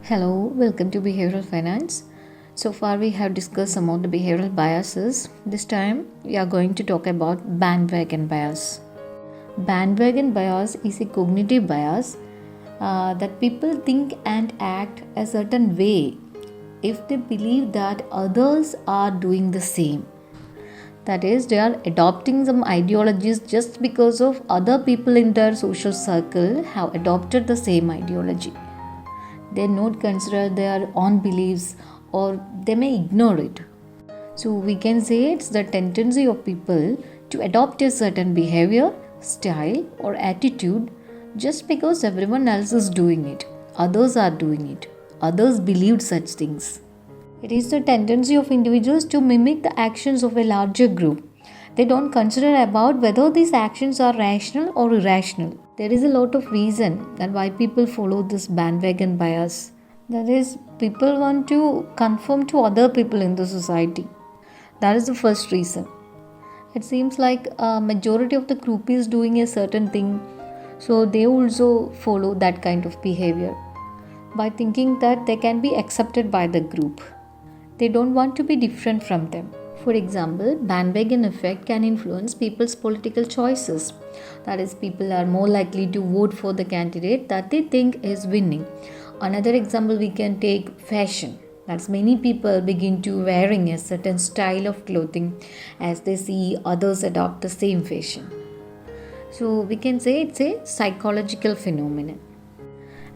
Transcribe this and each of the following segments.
Hello, welcome to Behavioral Finance. So far, we have discussed some of the behavioral biases. This time, we are going to talk about bandwagon bias. Bandwagon bias is a cognitive bias that people think and act a certain way if they believe that others are doing the same. That is, they are adopting some ideologies just because of other people in their social circle have adopted the same ideology. They not consider their own beliefs or they may ignore it. So we can say it's the tendency of people to adopt a certain behavior, style or attitude just because everyone else is doing it. Others are doing it. Others believe such things. It is the tendency of individuals to mimic the actions of a larger group. They don't consider about whether these actions are rational or irrational. There is a lot of reason that why people follow this bandwagon bias. That is, people want to conform to other people in the society. That is the first reason. It seems like a majority of the group is doing a certain thing, so they also follow that kind of behavior by thinking that they can be accepted by the group. They don't want to be different from them. For example, bandwagon effect can influence people's political choices. That is, people are more likely to vote for the candidate that they think is winning. Another example we can take fashion. That's many people begin to wearing a certain style of clothing as they see others adopt the same fashion. So we can say it's a psychological phenomenon.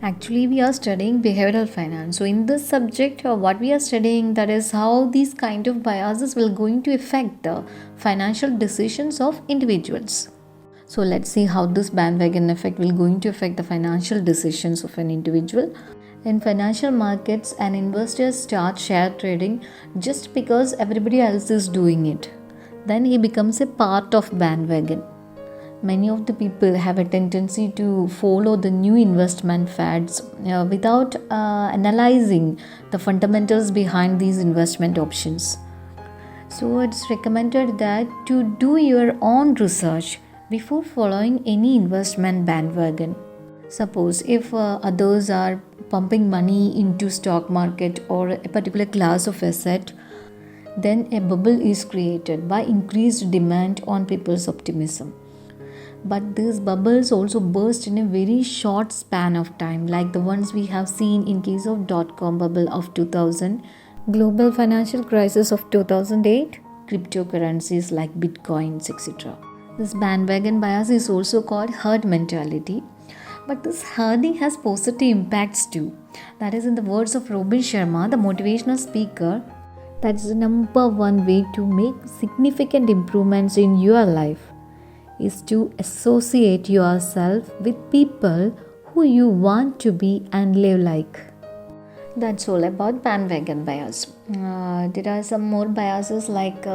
Actually, we are studying behavioral finance. So in this subject, what we are studying, that is how these kind of biases will going to affect the financial decisions of individuals. So let's see how this bandwagon effect will going to affect the financial decisions of an individual. In financial markets, an investor starts share trading just because everybody else is doing it. Then he becomes a part of bandwagon. Many of the people have a tendency to follow the new investment fads without analyzing the fundamentals behind these investment options. So it's recommended that to do your own research before following any investment bandwagon. Suppose if others are pumping money into stock market or a particular class of asset, then a bubble is created by increased demand on people's optimism. But these bubbles also burst in a very short span of time, like the ones we have seen in case of dot-com bubble of 2000, global financial crisis of 2008, cryptocurrencies like bitcoins, etc. This bandwagon bias is also called herd mentality. But this herding has positive impacts too. That is, in the words of Robin Sharma, the motivational speaker, that is the number one way to make significant improvements in your life is to associate yourself with people who you want to be and live like. That's all about bandwagon bias. There are some more biases like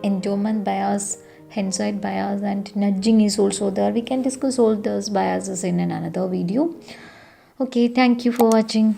endowment bias, hindsight bias, and nudging is also there. We can discuss all those biases in another video. Okay, thank you for watching.